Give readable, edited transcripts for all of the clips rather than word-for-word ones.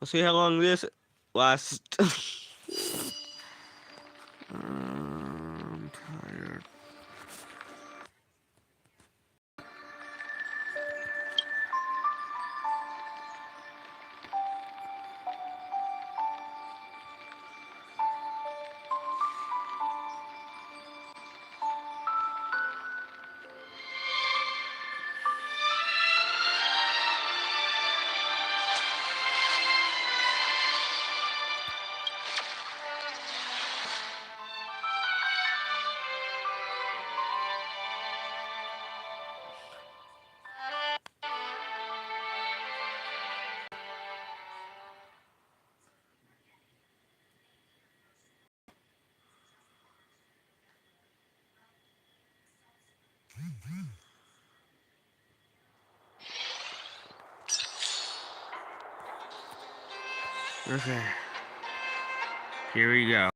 We'll see how long this lasts. I'm tired. Okay. Here we go.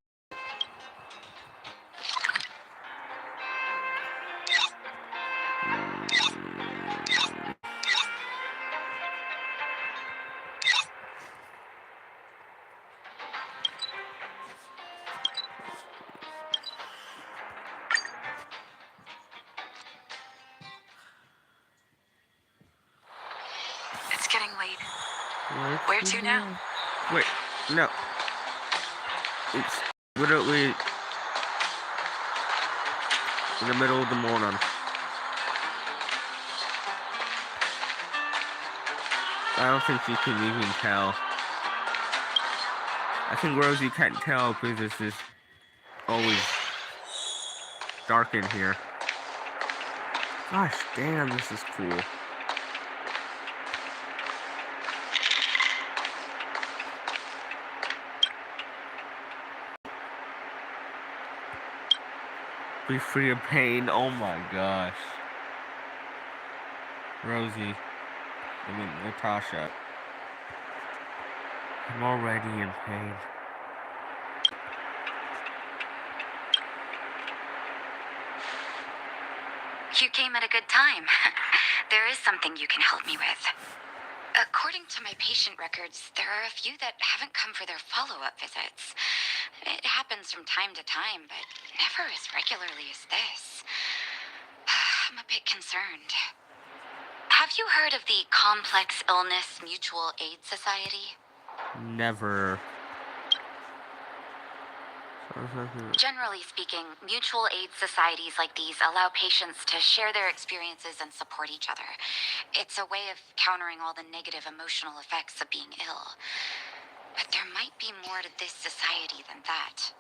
It's getting late. Where to now? Wait, no. It's literally in the middle of the morning. I don't think she can even tell. I think Rosie can't tell because it's just always dark in here. Gosh damn, this is cool. Be free of pain. Oh my gosh. Rosie. Natasha. I'm already in pain. You came at a good time. There is something you can help me with. According to my patient records, there are a few that haven't come for their follow-up visits. It happens from time to time, but never as regularly as this. I'm a bit concerned. Have you heard of the Complex Illness Mutual Aid Society? Never. Generally speaking, mutual aid societies like these allow patients to share their experiences and support each other. It's a way of countering all the negative emotional effects of being ill. But there might be more to this society than that.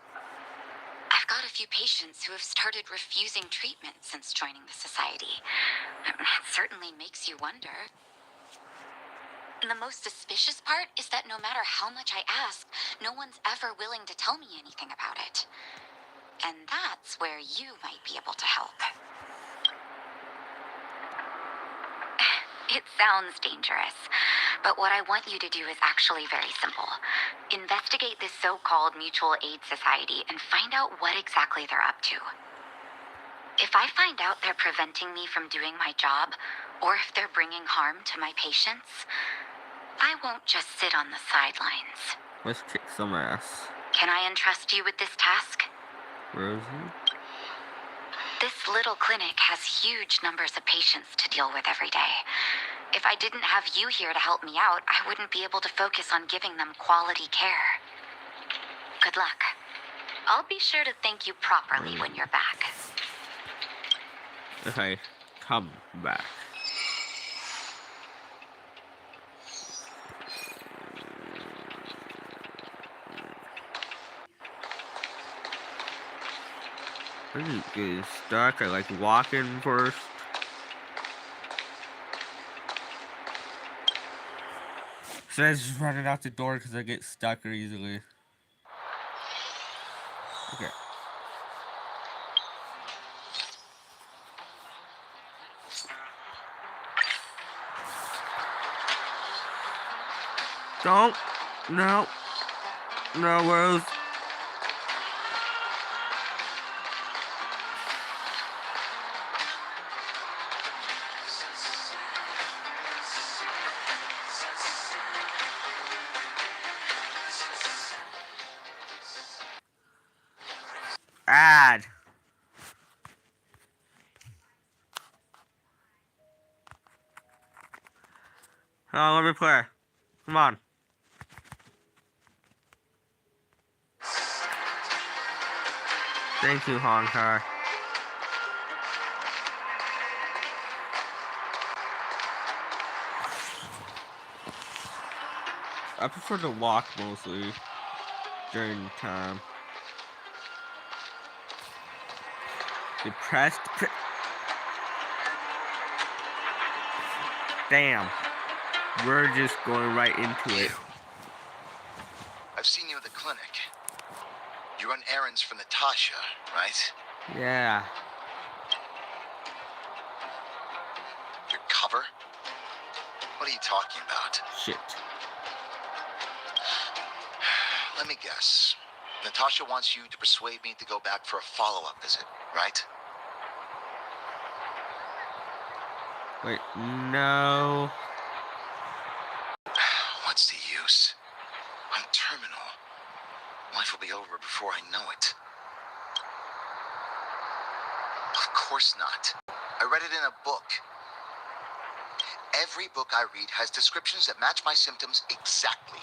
I've got a few patients who have started refusing treatment since joining the society. It certainly makes you wonder. And the most suspicious part is that no matter how much I ask, no one's ever willing to tell me anything about it. And that's where you might be able to help. It sounds dangerous, but what I want you to do is actually very simple. Investigate this so-called mutual aid society and find out what exactly they're up to. If I find out they're preventing me from doing my job, or if they're bringing harm to my patients, I won't just sit on the sidelines. Let's kick some ass. Can I entrust you with this task? Rosie? This little clinic has huge numbers of patients to deal with every day. If I didn't have you here to help me out, I wouldn't be able to focus on giving them quality care. Good luck. I'll be sure to thank you properly when you're back. Okay, come back. I just get stuck. I like walking first. So I just running out the door because I get stuck easily. Okay. Don't. No. No, Rose. Ad. Oh, let me play. Come on. Thank you, Honkai. I prefer to walk mostly during time. Depressed. Damn. We're just going right into it. I've seen you at the clinic. You run errands for Natasha, right? Yeah. Your cover? What are you talking about? Shit. Let me guess. Natasha wants you to persuade me to go back for a follow-up visit, right? Wait, no. What's the use? I'm terminal. Life will be over before I know it. Of course not. I read it in a book. Every book I read has descriptions that match my symptoms exactly.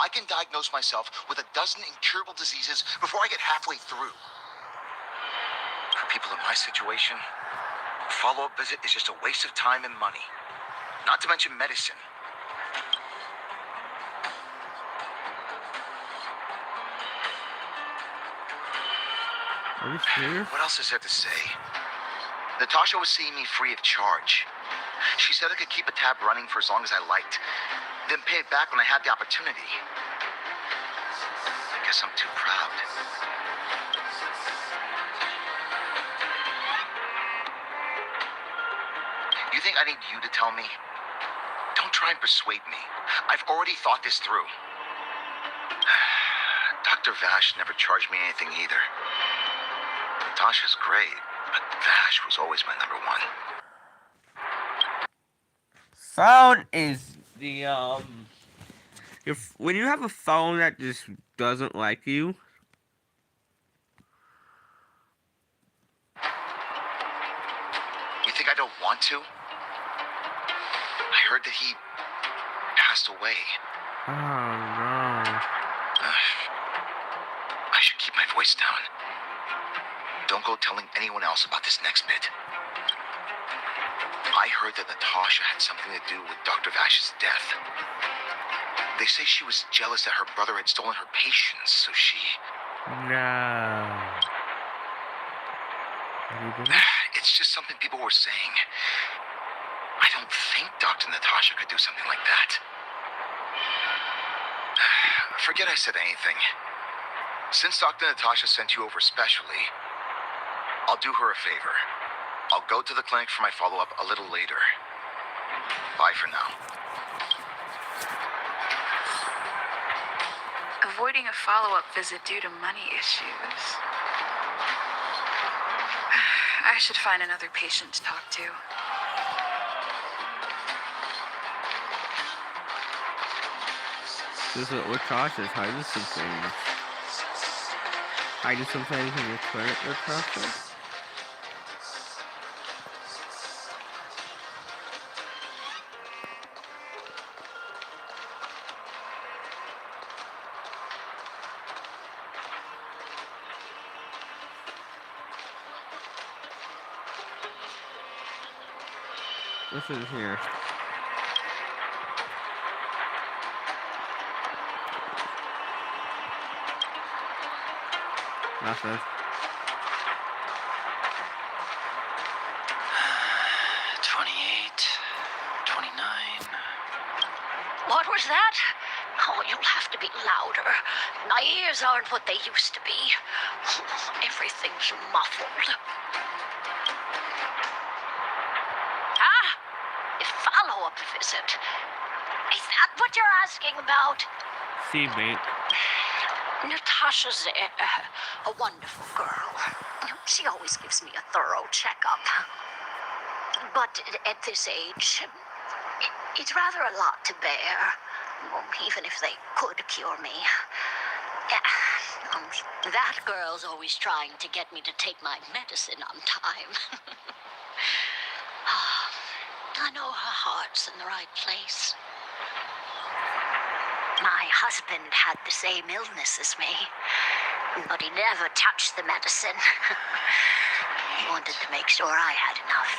I can diagnose myself with a dozen incurable diseases before I get halfway through. For people in my situation, a follow-up visit is just a waste of time and money. Not to mention medicine. Are you serious? What else is there to say? Natasha was seeing me free of charge. She said I could keep a tab running for as long as I liked, then pay it back when I had the opportunity. I guess I'm too proud. You think I need you to tell me? Don't try and persuade me. I've already thought this through. Dr. Vash never charged me anything either. Natasha's great, but Vash was always my number one. Phone is the when you have a phone that just doesn't like you. You think I don't want to? I heard that he passed away. Oh no. I should keep my voice down. Don't go telling anyone else about this next bit. I heard that Natasha had something to do with Dr. Vash's death. They say she was jealous that her brother had stolen her patients, so she... No. Anybody? It's just something people were saying. I don't think Dr. Natasha could do something like that. Forget I said anything. Since Dr. Natasha sent you over specially, I'll do her a favor. I'll go to the clinic for my follow-up a little later. Bye for now. Avoiding a follow-up visit due to money issues. I should find another patient to talk to. This is what we're cautious. Hiding some things. Hiding some things in your clinic, we're cautious. This is here. Nothing. 28, 29. What was that? Oh, you'll have to be louder. My ears aren't what they used to be. Everything's muffled. Ah! A follow-up visit. Is that what you're asking about? See, mate. Natasha's a wonderful girl. She always gives me a thorough checkup. But at this age, it's rather a lot to bear, even if they could cure me. That girl's always trying to get me to take my medicine on time. I know her heart's in the right place. My husband had the same illness as me, but he never touched the medicine. He wanted to make sure I had enough.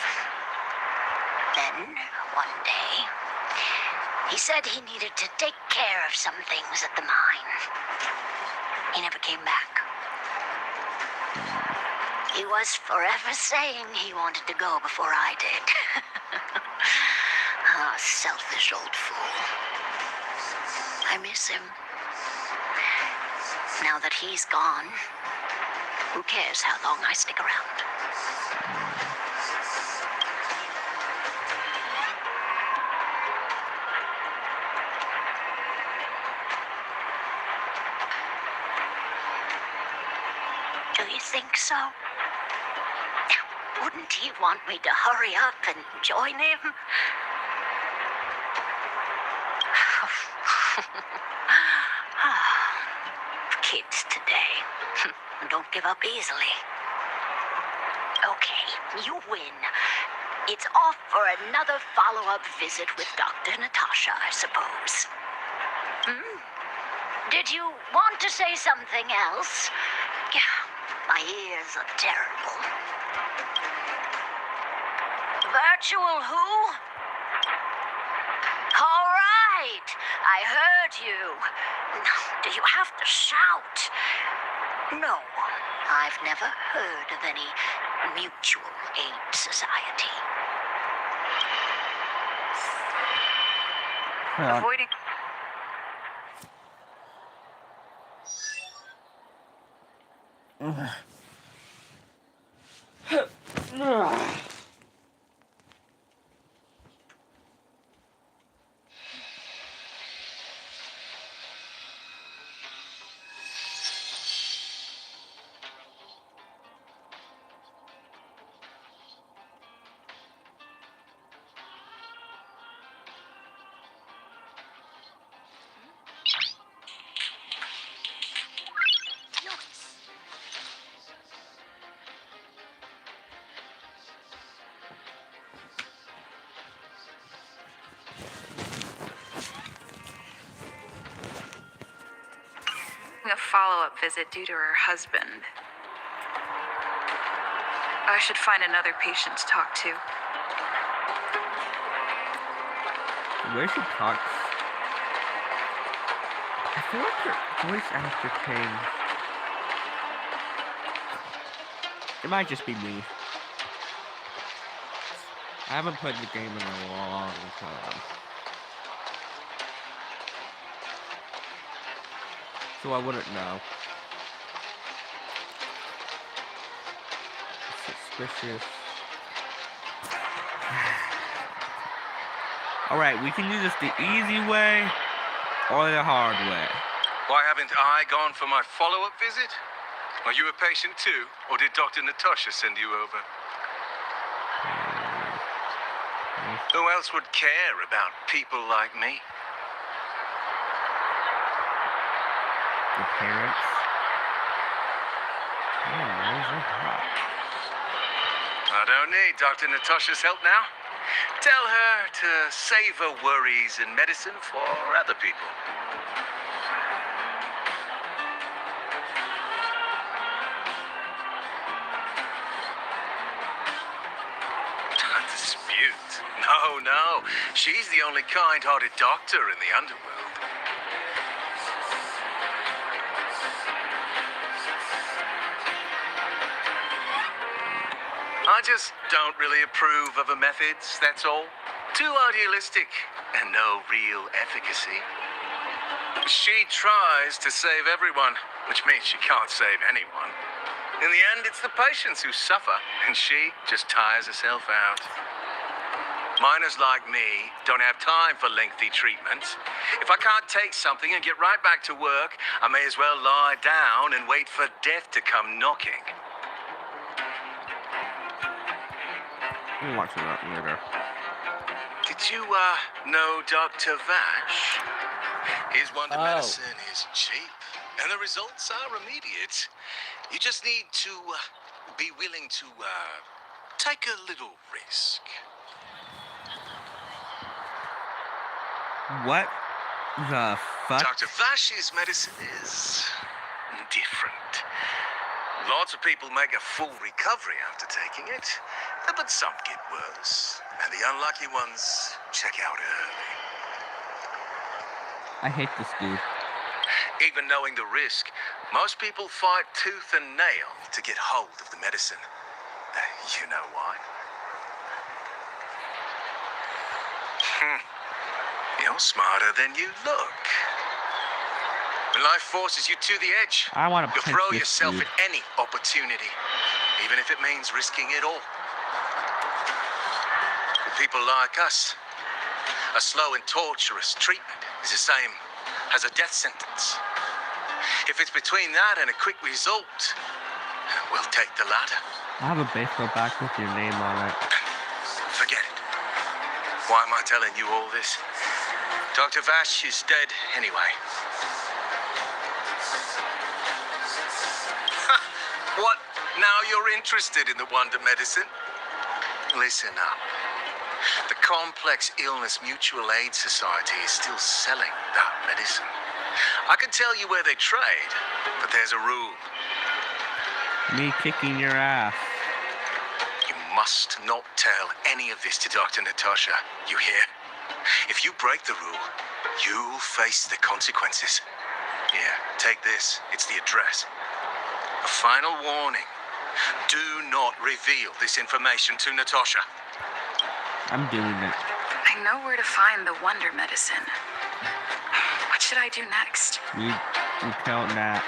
Then, one day, he said he needed to take care of some things at the mine. He never came back. He was forever saying he wanted to go before I did. Ah, selfish old fool. I miss him. Now that he's gone, who cares how long I stick around? Do you think so? Wouldn't he want me to hurry up and join him? Kids today don't give up easily. Okay, you win. It's off for another follow-up visit with Dr. Natasha, I suppose. Did you want to say something else? Yeah, my ears are terrible. Virtual who? All right, I heard you. Do you have to shout? No, I've never heard of any mutual aid society. Avoiding. A follow-up visit due to her husband. I should find another patient to talk to. The way she talks, I feel like her voice actor changed. It might just be me. I haven't played the game in a long time, so I wouldn't know. Suspicious. Alright, we can do this the easy way or the hard way. Why haven't I gone for my follow-up visit? Are you a patient too, or did Dr. Natasha send you over? Who else would care about people like me? The parents. Man, those are hot. I don't need Dr. Natasha's help now. Tell her to save her worries and medicine for other people. Dispute? No. She's the only kind-hearted doctor in the underworld. I just don't really approve of her methods, that's all. Too idealistic and no real efficacy. She tries to save everyone, which means she can't save anyone. In the end, it's the patients who suffer, and she just tires herself out. Miners like me don't have time for lengthy treatments. If I can't take something and get right back to work, I may as well lie down and wait for death to come knocking. We'll watch that later. Did you, know Dr. Vash? His wonder Oh. medicine is cheap, and the results are immediate. You just need to be willing to take a little risk. What the fuck? Dr. Vash's medicine is different. Lots of people make a full recovery after taking it, but some get worse, and the unlucky ones check out early. I hate this dude. Even knowing the risk, most people fight tooth and nail to get hold of the medicine. You know why? You're smarter than you look. When life forces you to the edge, I want to you punch throw this yourself dude. at any opportunity, even if it means risking it all. For people like us, a slow and torturous treatment is the same as a death sentence. If it's between that and a quick result, we'll take the latter. I have a baseball bat with your name on it. Forget it. Why am I telling you all this? Dr. Vash is dead anyway. What? Now you're interested in the wonder medicine? Listen up. The Complex Illness Mutual Aid Society is still selling that medicine. I can tell you where they trade, but there's a rule. Me kicking your ass. You must not tell any of this to Dr. Natasha. You hear? If you break the rule, you'll face the consequences. Here, take this. It's the address. A final warning. Do not reveal this information to Natasha. I'm doing it. I know where to find the wonder medicine. What should I do next? You tell Nat.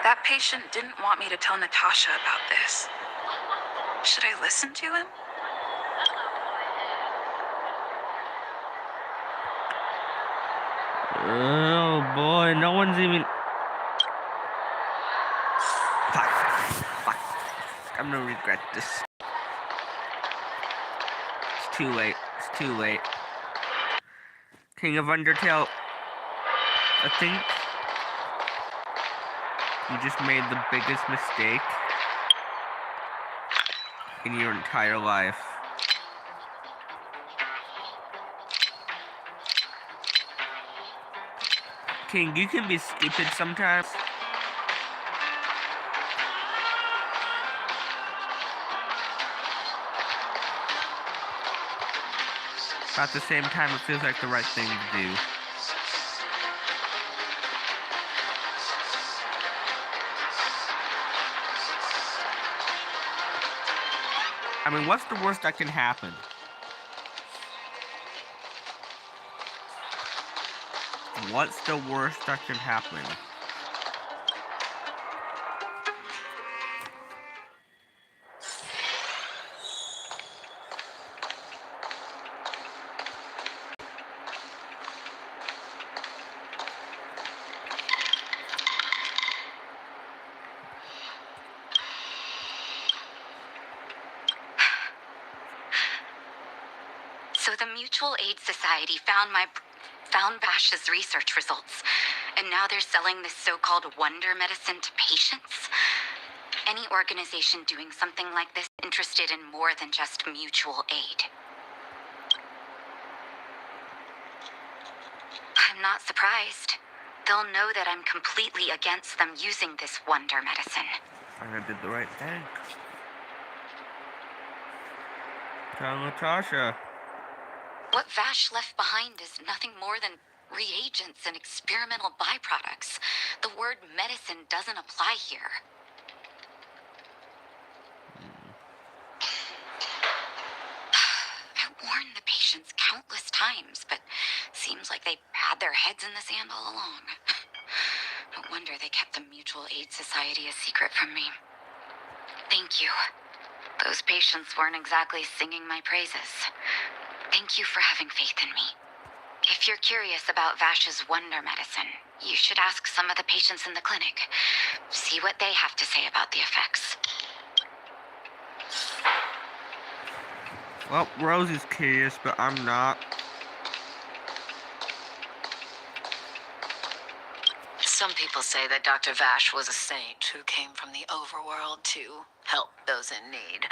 That patient didn't want me to tell Natasha about this. Should I listen to him? Oh boy, no one's even. Fuck. I'm gonna regret this. It's too late. It's too late. King of Undertale. I think you just made the biggest mistake in your entire life. King, you can be stupid sometimes. But at the same time, it feels like the right thing to do. I mean, what's the worst that can happen? What's the worst that can happen? So the Mutual Aid Society found Bash's research results, and now they're selling this so-called wonder medicine to patients. Any organization doing something like this is interested in more than just mutual aid. I'm not surprised. They'll know that I'm completely against them using this wonder medicine. I did the right thing. Tell Natasha. What Vash left behind is nothing more than reagents and experimental byproducts. The word medicine doesn't apply here. I warned the patients countless times, but seems like they had their heads in the sand all along. No wonder they kept the Mutual Aid Society a secret from me. Thank you. Those patients weren't exactly singing my praises. Thank you for having faith in me. If you're curious about Vash's wonder medicine, you should ask some of the patients in the clinic. See what they have to say about the effects. Well, Rose is curious, but I'm not. Some people say that Dr. Vash was a saint who came from the overworld to help those in need.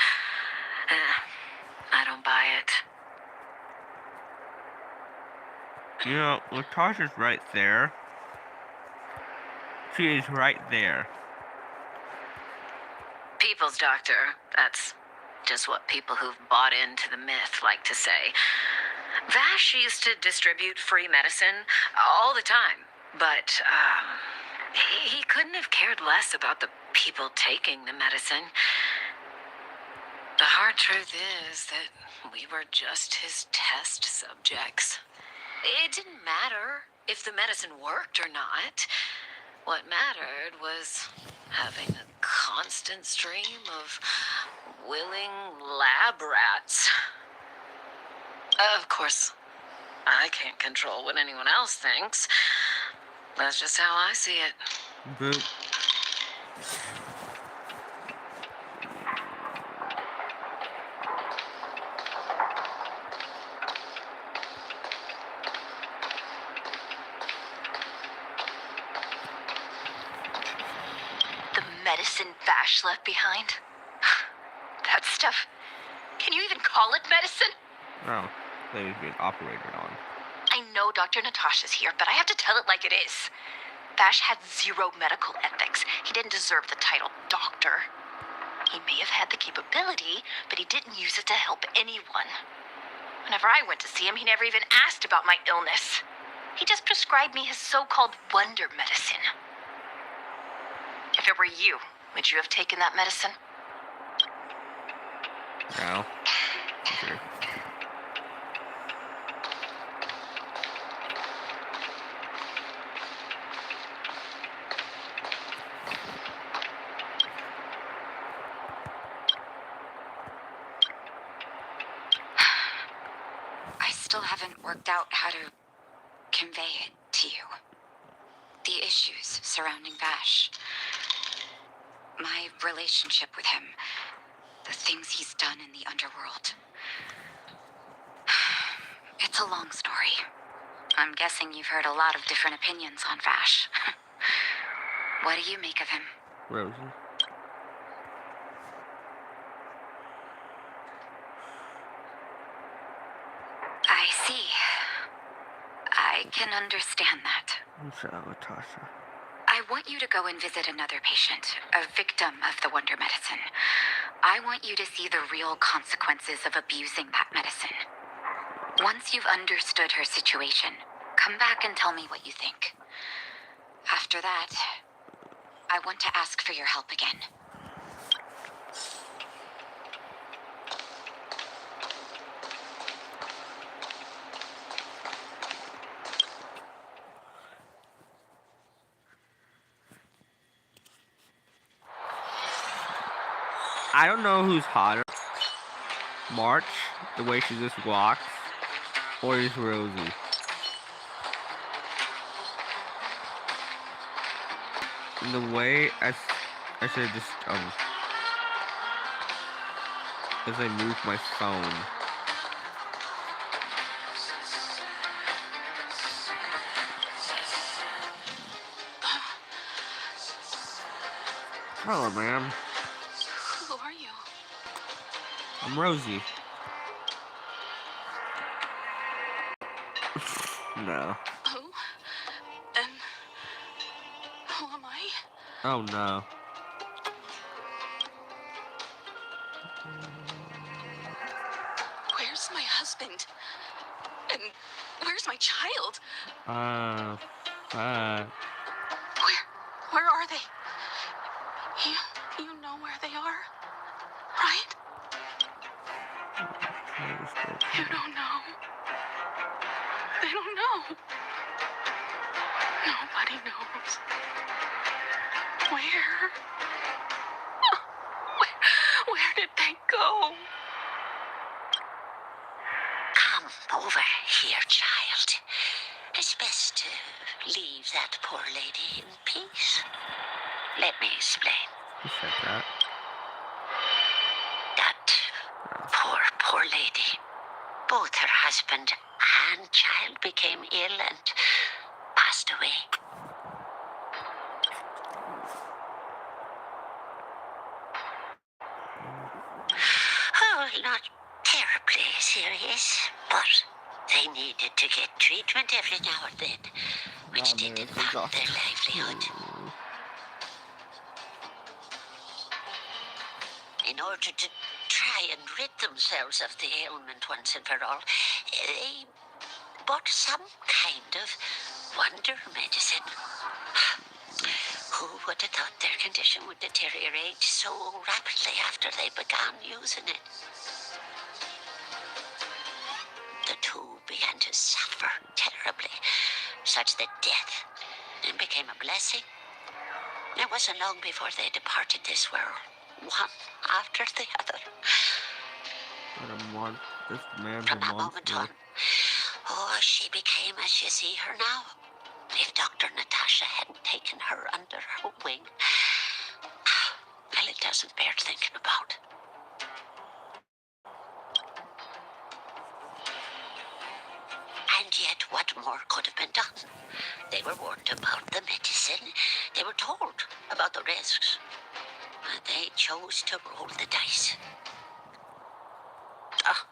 I don't buy it. You know, Latasha's right there. She is right there. People's doctor. That's just what people who've bought into the myth like to say. Vash used to distribute free medicine all the time, but he couldn't have cared less about the people taking the medicine. The hard truth is that we were just his test subjects. It didn't matter if the medicine worked or not. What mattered was having a constant stream of willing lab rats. Of course, I can't control what anyone else thinks. That's just how I see it. Boop. The medicine Vash left behind? That stuff. Can you even call it medicine? Oh, they was being operated on. I know Dr. Natasha's here, but I have to tell it like it is. Vash had zero medical ethics. He didn't deserve the title doctor. He may have had the capability, but he didn't use it to help anyone. Whenever I went to see him, he never even asked about my illness. He just prescribed me his so-called wonder medicine. If it were you, would you have taken that medicine? No. Okay. I still haven't worked out how to convey it to you. The issues surrounding Vash. My relationship with him. The things he's done in the underworld. It's a long story. I'm guessing you've heard a lot of different opinions on Vash. What do you make of him? Rosie. I see. I can understand that. I'm sorry, Latasha. I want you to go and visit another patient, a victim of the wonder medicine. I want you to see the real consequences of abusing that medicine. Once you've understood her situation, come back and tell me what you think. After that, I want to ask for your help again. I don't know who's hotter. March, the way she just walks, or is Rosie. And the way I should just as I move my phone. Hello, ma'am. Who are you? I'm Rosie. No. Who? And who am I? Oh no. Where's my husband? And where's my child? Where are they? You know where they are, right? You don't know. They don't know. Nobody knows. Where did they go? Come over here, child. It's best to leave that poor lady in peace. Let me explain. Who said that? That poor lady. Both her husband and child became ill and passed away. Yes, but they needed to get treatment every now and then, which did impact their livelihood. In order to try and rid themselves of the ailment once and for all, they bought some kind of wonder medicine. Who would have thought their condition would deteriorate so rapidly after they began using it? The two began to suffer terribly, such that death became a blessing. It wasn't long before they departed this world, one after the other. What a month. This man's From a that moment monster. on, oh, she became as you see her now. If Dr. Natasha hadn't taken her under her wing, well, it doesn't bear thinking about. And yet, what more could have been done? They were warned about the medicine. They were told about the risks. And they chose to roll the dice. Ah,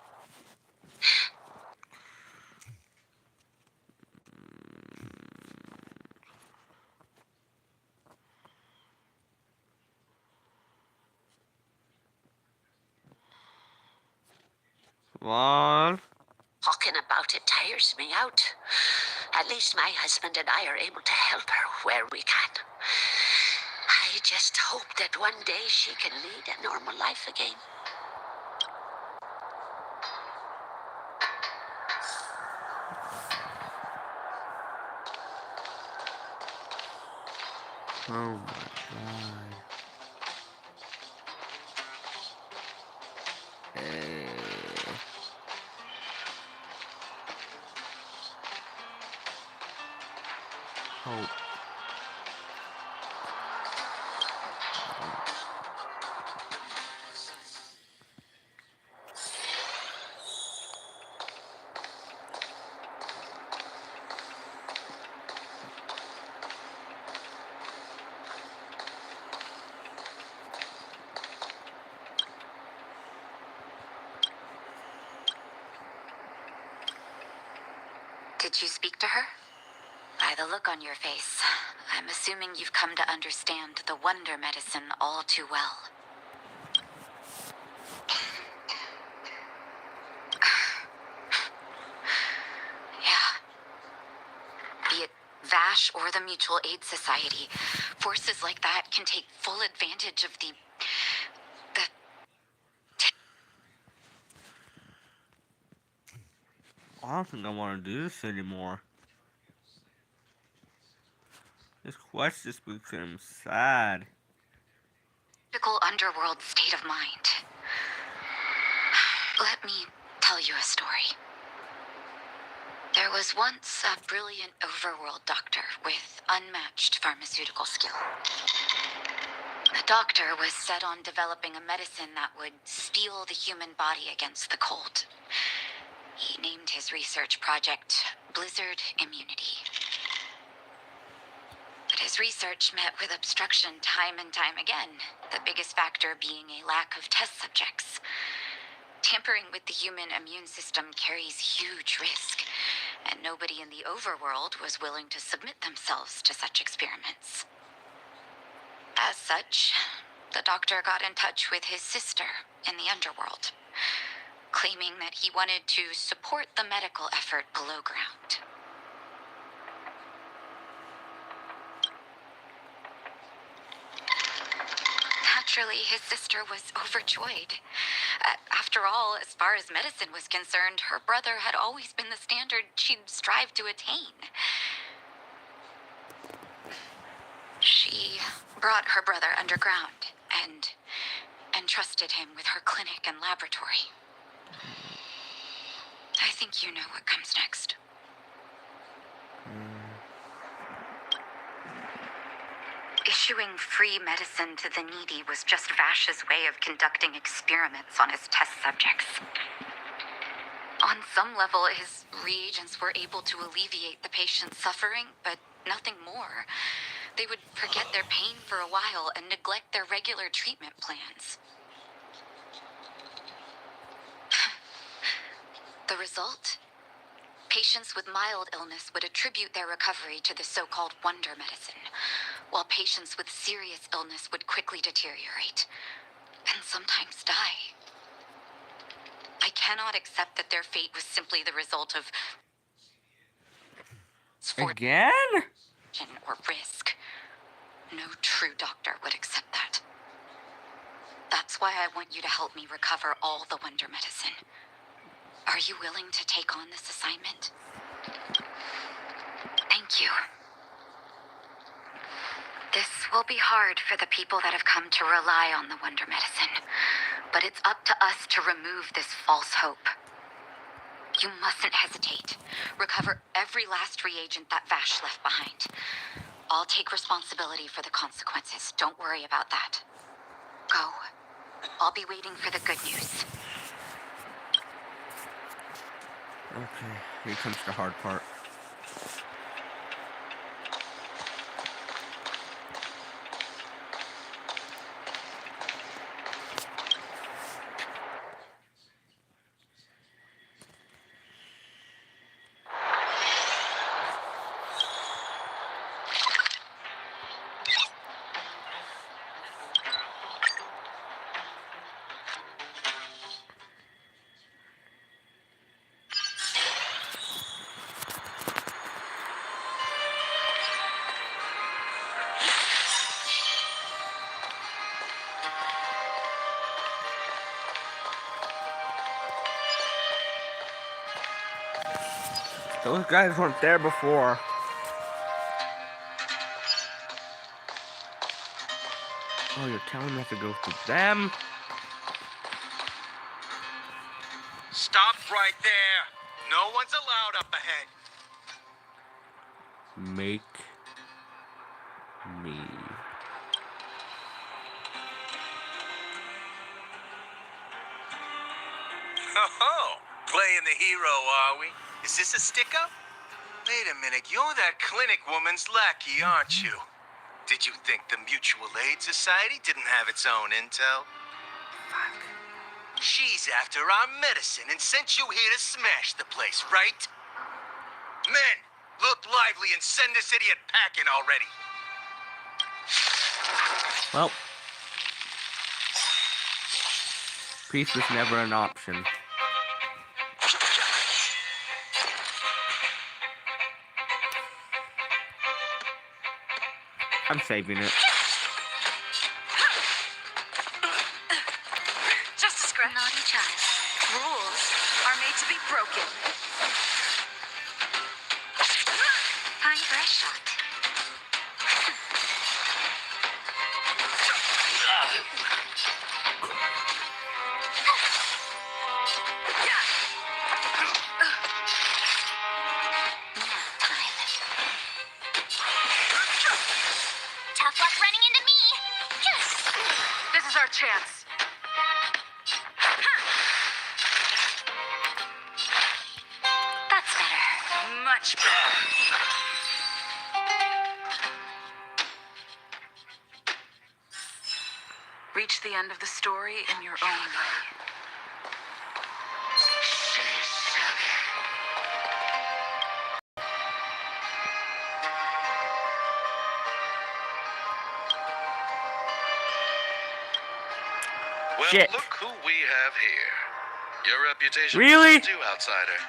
Come on. talking about it tires me out. At least my husband and I are able to help her where we can. I just hope that one day she can lead a normal life again. Oh my god. Hope. Did you speak to her? By the look on your face, I'm assuming you've come to understand the wonder medicine all too well. Yeah. Be it Vash or the Mutual Aid Society, forces like that can take full advantage of the I don't think I want to do this anymore. This quest just becomes sad. typical underworld state of mind. Let me tell you a story. There was once a brilliant overworld doctor with unmatched pharmaceutical skill. The doctor was set on developing a medicine that would steel the human body against the cold. He named his research project Blizzard Immunity. But his research met with obstruction time and time again, the biggest factor being a lack of test subjects. Tampering with the human immune system carries huge risk, and nobody in the overworld was willing to submit themselves to such experiments. As such, the doctor got in touch with his sister in the underworld, claiming that he wanted to support the medical effort below ground. Naturally, his sister was overjoyed. After all, as far as medicine was concerned, her brother had always been the standard she'd strive to attain. She brought her brother underground and entrusted him with her clinic and laboratory. I think you know what comes next. Issuing free medicine to the needy was just Vash's way of conducting experiments on his test subjects. On some level, his reagents were able to alleviate the patient's suffering, but nothing more. They would forget their pain for a while and neglect their regular treatment plans. The result? Patients with mild illness would attribute their recovery to the so-called wonder medicine, while patients with serious illness would quickly deteriorate, and sometimes die. I cannot accept that their fate was simply the result of Again? fortune or risk. No true doctor would accept that. That's why I want you to help me recover all the wonder medicine. Are you willing to take on this assignment? Thank you. This will be hard for the people that have come to rely on the wonder medicine, but it's up to us to remove this false hope. You mustn't hesitate. Recover every last reagent that Vash left behind. I'll take responsibility for the consequences. Don't worry about that. Go. I'll be waiting for the good news. Okay, here comes the hard part. Those guys weren't there before. Oh, you're telling me I have to go through them? Stop right there. No one's allowed up ahead. Make me. Oh, playing the hero, are we? Is this a stick-up? Wait a minute, you're that clinic woman's lackey, aren't you? Did you think the Mutual Aid Society didn't have its own intel? Fuck. She's after our medicine and sent you here to smash the place, right? Men, look lively and send this idiot packing already. Well, peace was never an option. I'm saving it. Just a scratch. Naughty child. Rules are made to be broken. Fine breast shot. Tough luck running into me. This is our chance. That's better. Much better. Reach the end of the story in your own way. Well, Shit. look who we have here. Your reputation Really? precedes you, outsider.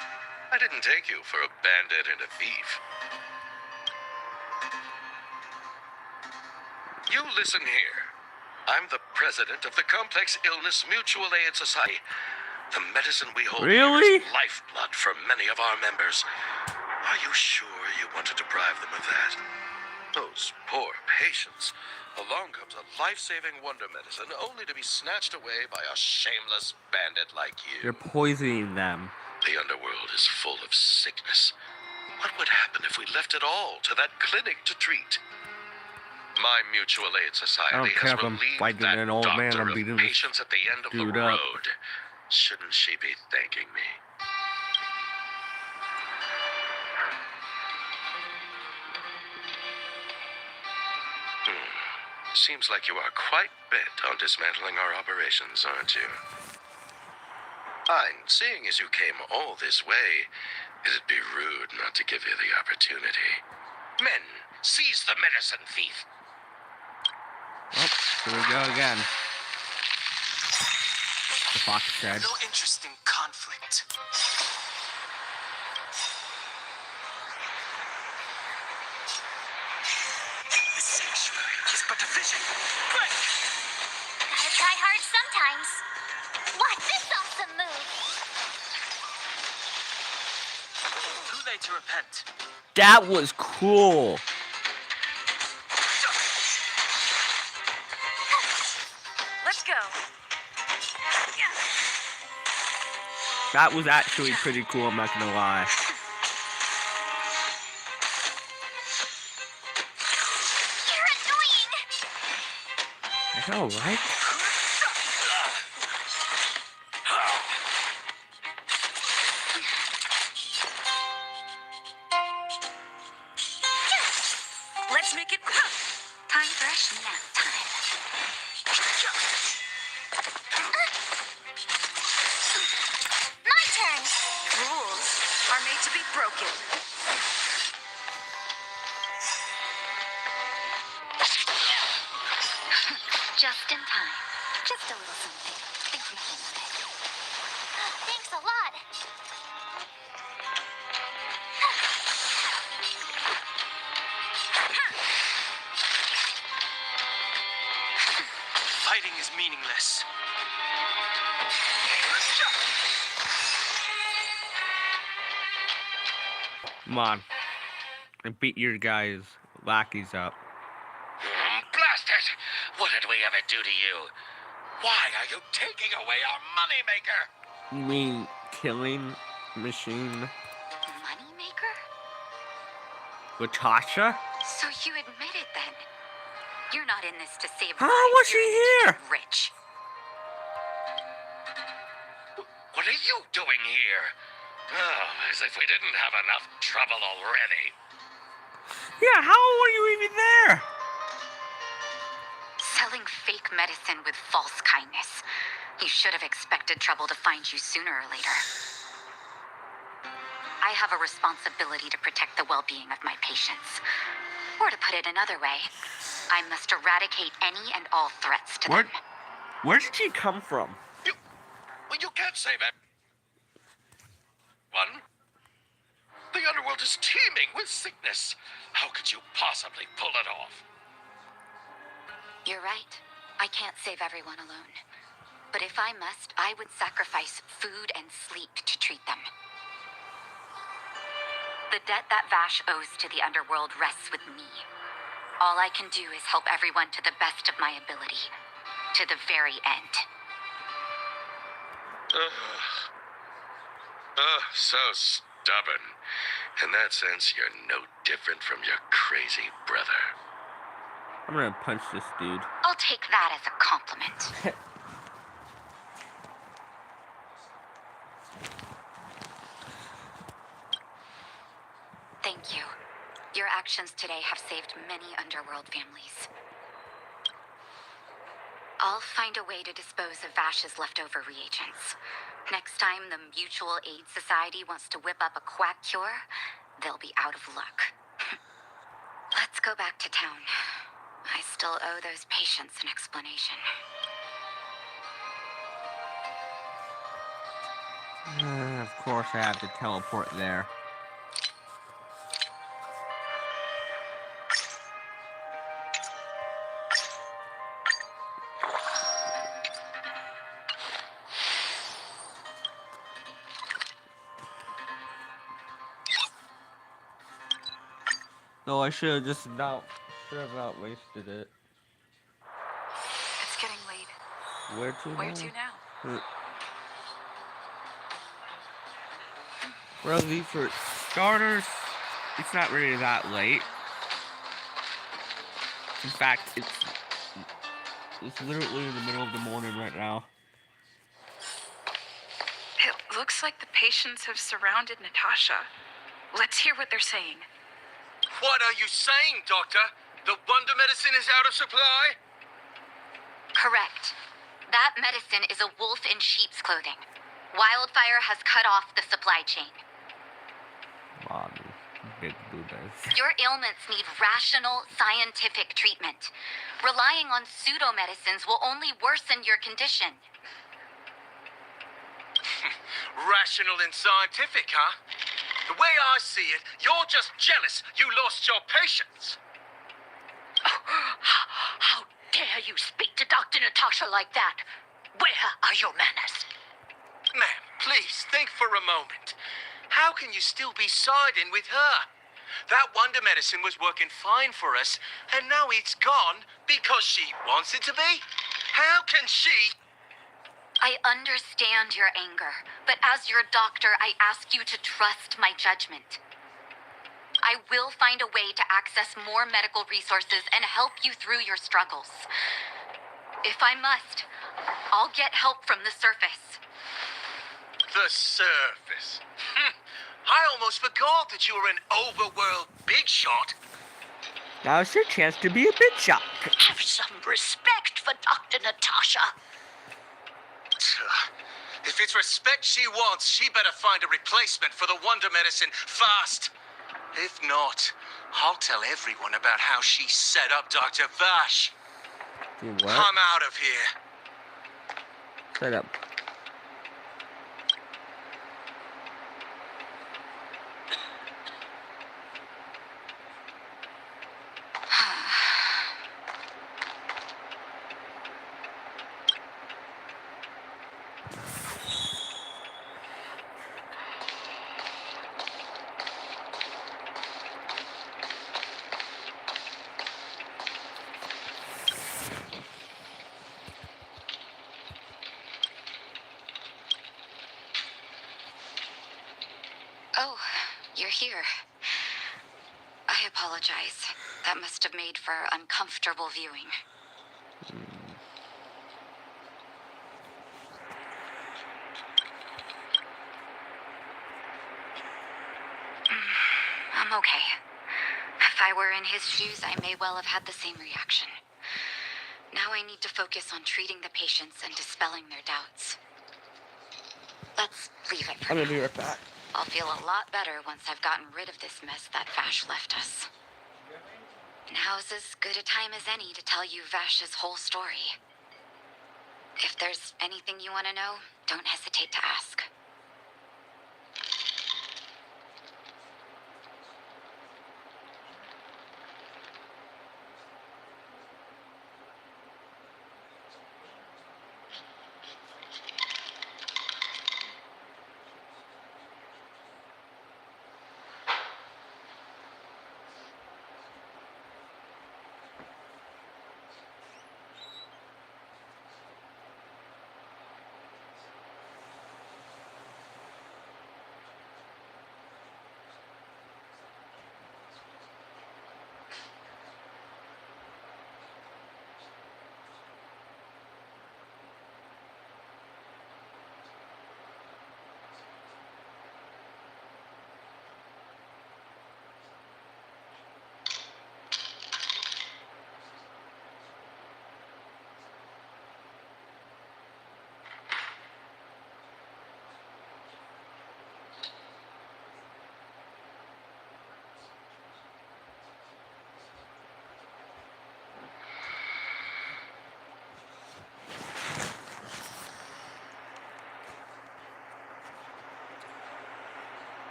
I didn't take you for a bandit and a thief. You listen here. I'm the president of the Complex Illness Mutual Aid Society. The medicine we hold Really? here is lifeblood for many of our members. Are you sure you want to deprive them of that? Those poor patients. Along comes a life-saving wonder medicine only to be snatched away by a shameless bandit like you. You're poisoning them. The underworld is full of sickness. What would happen if we left it all to that clinic to treat? My Mutual Aid Society I don't care has if I'm relieved fighting that an old man, doctor I'm of beating this patients at the end of the dude up. road. Shouldn't she be thanking me? Seems like you are quite bent on dismantling our operations, aren't you? Fine. Seeing as you came all this way, it'd be rude not to give you the opportunity. Men, seize the medicine thief. Oh, here we go again. The fox said. No interest in conflict. The sanctuary is but a vision. Quick! Gotta try hard sometimes. Watch this awesome move. Too late to repent. That was cool. Let's go. That was actually pretty cool, I'm not gonna lie. You're annoying. I know, right? Let's make it. Time for a nap time. My turn. Rules are made to be broken. Just in time. Just a little something. Think nothing of it. Thanks a lot. Fighting is meaningless. Come on. And beat your guys' lackeys up. Blast it! What did we ever do to you? Why are you taking away our moneymaker? You mean killing machine Moneymaker? Latasha? So you admit it then? You're not in this to save How lives, was she you're in it to here? get rich. What are you doing here? Oh, as if we didn't have enough trouble already. Yeah, how were you even there? Selling fake medicine with false kindness. You should have expected trouble to find you sooner or later. I have a responsibility to protect the well-being of my patients. Or to put it another way, I must eradicate any and all threats to Where, them. where did she come from? You can't say that. One. The underworld is teeming with sickness. How could you possibly pull it off? You're right. I can't save everyone alone. But if I must, I would sacrifice food and sleep to treat them. The debt that Vash owes to the underworld rests with me. All I can do is help everyone to the best of my ability. To the very end. So stubborn. In that sense, you're no different from your crazy brother. I'm gonna punch this dude. I'll take that as a compliment. Thank you. Your actions today have saved many underworld families. I'll find a way to dispose of Vash's leftover reagents. Next time the Mutual Aid Society wants to whip up a quack cure, they'll be out of luck. Let's go back to town. I still owe those patients an explanation. Of course I have to teleport there. No, I should have just not wasted it. It's getting late. Where to Where now? to now? Rosie, for starters, it's not really that late. In fact, it's literally in the middle of the morning right now. It looks like the patients have surrounded Natasha. Let's hear what they're saying. What are you saying, Doctor? The wonder medicine is out of supply? Correct. That medicine is a wolf in sheep's clothing. Wildfire has cut off the supply chain. Mommy, big boobas. Your ailments need rational, scientific treatment. Relying on pseudo-medicines will only worsen your condition. Rational and scientific, huh? The way I see it, you're just jealous you lost your patients. How dare you speak to Dr. Natasha like that? Where are your manners? Ma'am, please think for a moment. How can you still be siding with her? That wonder medicine was working fine for us, and now it's gone because she wants it to be? How can she? I understand your anger, but as your doctor, I ask you to trust my judgment. I will find a way to access more medical resources and help you through your struggles. If I must, I'll get help from the surface. The surface. I almost forgot that you were an overworld big shot. Now's your chance to be a big shot. Have some respect for Dr. Natasha. If it's respect she wants, she better find a replacement for the wonder medicine fast. If not, I'll tell everyone about how she set up Dr. Vash. You what? I'm out of here. Shut up. Oh, you're here. I apologize. That must have made for uncomfortable viewing. I'm okay. If I were in his shoes, I may well have had the same reaction. Now I need to focus on treating the patients and dispelling their doubts. Let's leave it for I'm now. gonna be right back. I'll feel a lot better once I've gotten rid of this mess that Vash left us. Now's as good a time as any to tell you Vash's whole story. If there's anything you want to know, don't hesitate to ask.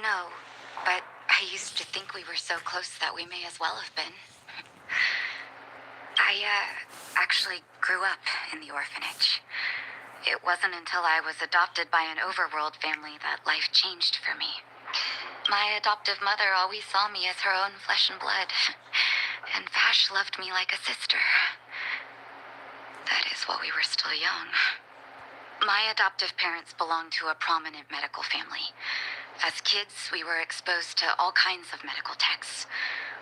No, but I used to think we were so close that we may as well have been. I actually grew up in the orphanage. It wasn't until I was adopted by an overworld family that life changed for me. My adoptive mother always saw me as her own flesh and blood, and Vash loved me like a sister. That is while we were still young. My adoptive parents belonged to a prominent medical family. As kids, we were exposed to all kinds of medical texts.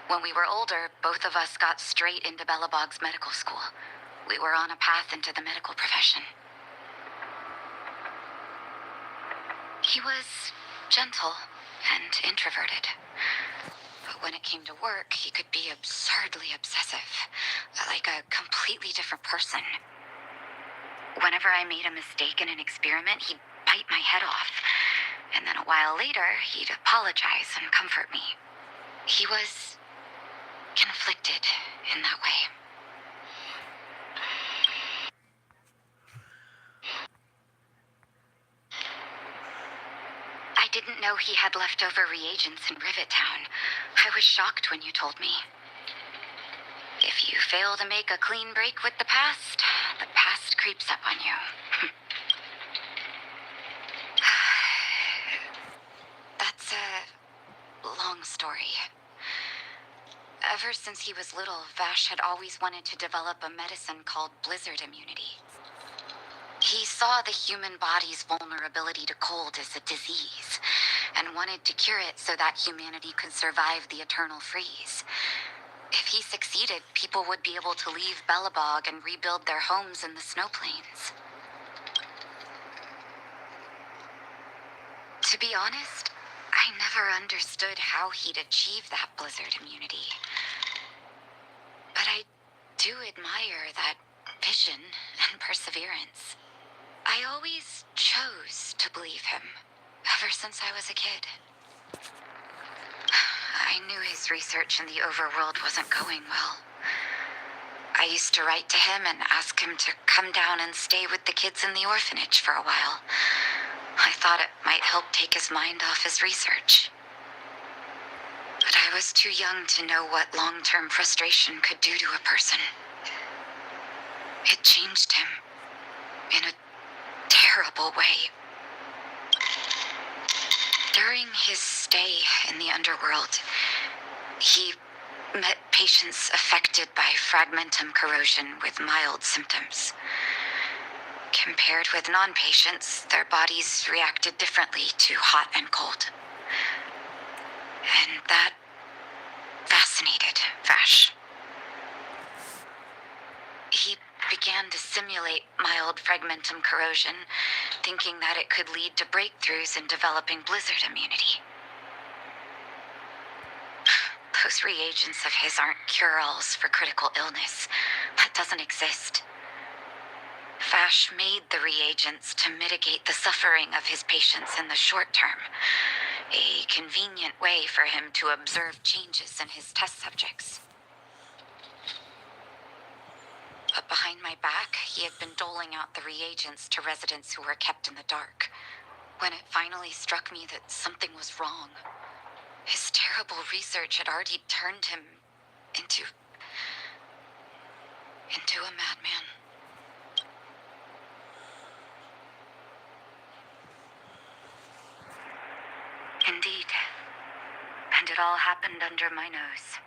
When we were older, both of us got straight into Belobog's medical school. We were on a path into the medical profession. He was gentle and introverted. But when it came to work, he could be absurdly obsessive, like a completely different person. Whenever I made a mistake in an experiment, he'd bite my head off. And then a while later, he'd apologize and comfort me. He was conflicted in that way. I didn't know he had leftover reagents in Rivet Town. I was shocked when you told me. If you fail to make a clean break with the past creeps up on you. That's a long story. Ever since he was little, Vash had always wanted to develop a medicine called blizzard immunity. He saw the human body's vulnerability to cold as a disease, and wanted to cure it so that humanity could survive the eternal freeze. If he succeeded, people would be able to leave Belobog and rebuild their homes in the snow plains. To be honest, I never understood how he'd achieve that blizzard immunity. But I do admire that vision and perseverance. I always chose to believe him, ever since I was a kid. I knew his research in the overworld wasn't going well. I used to write to him and ask him to come down and stay with the kids in the orphanage for a while. I thought it might help take his mind off his research. But I was too young to know what long-term frustration could do to a person. It changed him in a terrible way. During his stay in the underworld, he met patients affected by fragmentum corrosion with mild symptoms. Compared with non-patients, their bodies reacted differently to hot and cold. And that fascinated Vash. He began to simulate mild fragmentum corrosion, thinking that it could lead to breakthroughs in developing blizzard immunity. Those reagents of his aren't cure-alls for critical illness. That doesn't exist. Vash made the reagents to mitigate the suffering of his patients in the short term. A convenient way for him to observe changes in his test subjects. But behind my back, he had been doling out the reagents to residents who were kept in the dark. When it finally struck me that something was wrong, his terrible research had already turned him into a madman. Indeed. And it all happened under my nose.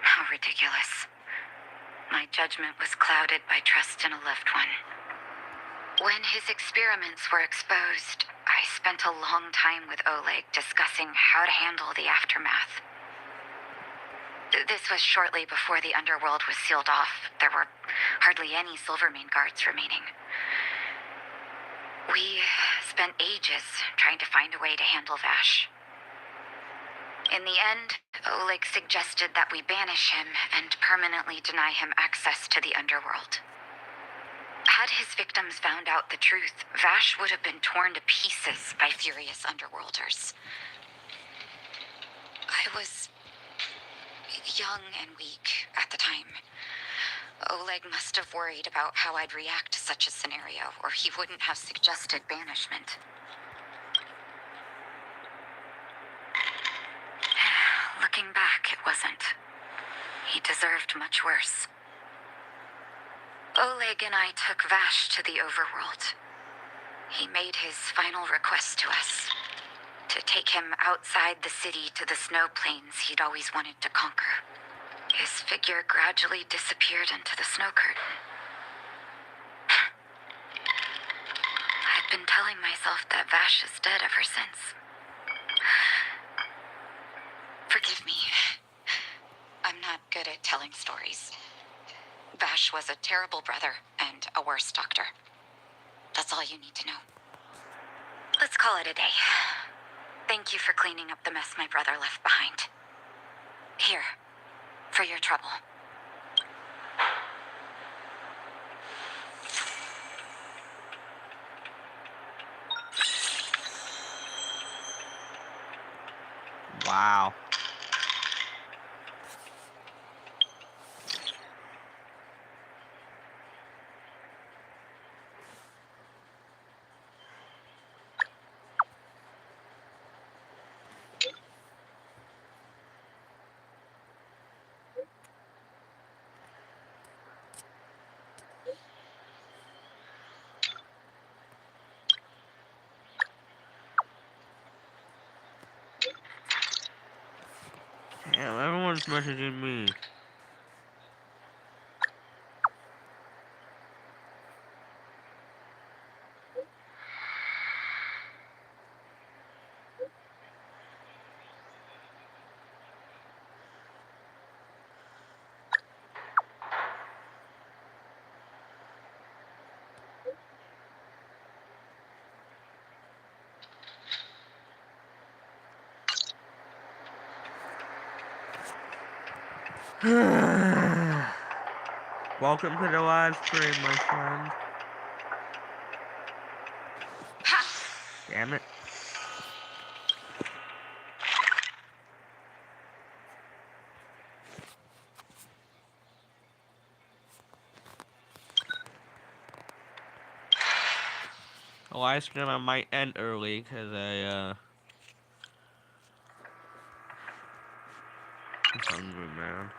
How ridiculous. My judgment was clouded by trust in a loved one. When his experiments were exposed, I spent a long time with Oleg discussing how to handle the aftermath. This was shortly before the underworld was sealed off. There were hardly any Silvermane guards remaining. We spent ages trying to find a way to handle Vash. In the end, Oleg suggested that we banish him and permanently deny him access to the underworld. Had his victims found out the truth, Vash would have been torn to pieces by furious underworlders. I was young and weak at the time. Oleg must have worried about how I'd react to such a scenario, or he wouldn't have suggested banishment. Looking back, it wasn't. He deserved much worse. Oleg and I took Vash to the overworld. He made his final request to us, to take him outside the city to the snow plains he'd always wanted to conquer. His figure gradually disappeared into the snow curtain. I've been telling myself that Vash is dead ever since. Forgive me. I'm not good at telling stories. Vash was a terrible brother and a worse doctor. That's all you need to know. Let's call it a day. Thank you for cleaning up the mess my brother left behind. Here, for your trouble. Wow. Damn, everyone's messaging me. Welcome to the live stream, my friend. Damn it. The live stream I might end early because I'm hungry, man.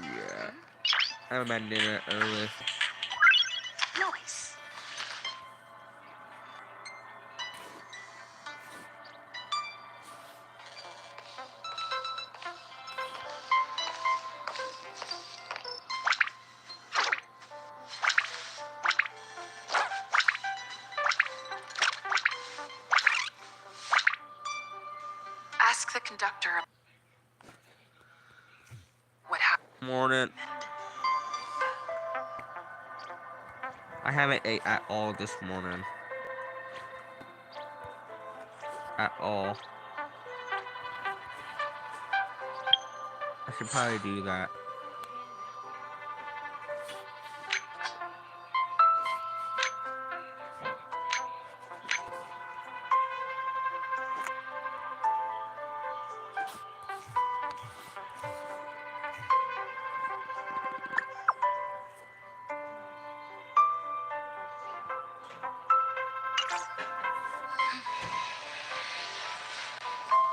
Yeah. I'm ending it early. Noise. Ask the conductor what happened. Morning. I haven't ate at all this morning. At all. I should probably do that.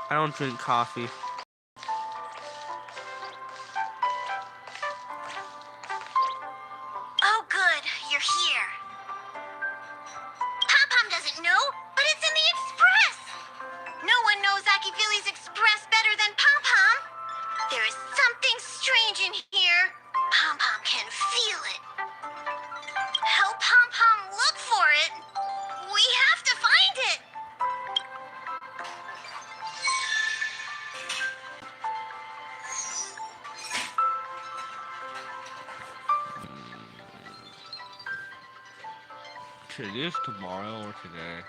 I don't drink coffee. Oh, good. You're here. Pom-Pom doesn't know, but it's in the Express. No one knows Akiphilly's Express better than Pom-Pom. There is something strange in here. Pom-Pom can feel it. Help Pom-Pom look for it. We have to find it. Should it is tomorrow or today?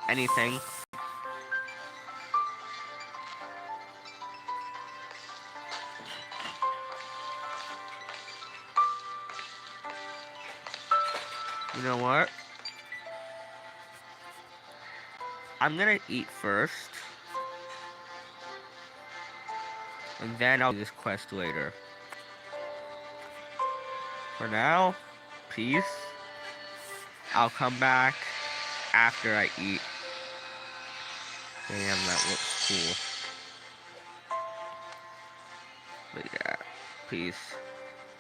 Anything. You know what? I'm gonna eat first. And then I'll do this quest later. For now, peace. I'll come back after I eat. Damn, that looks cool. But yeah, peace.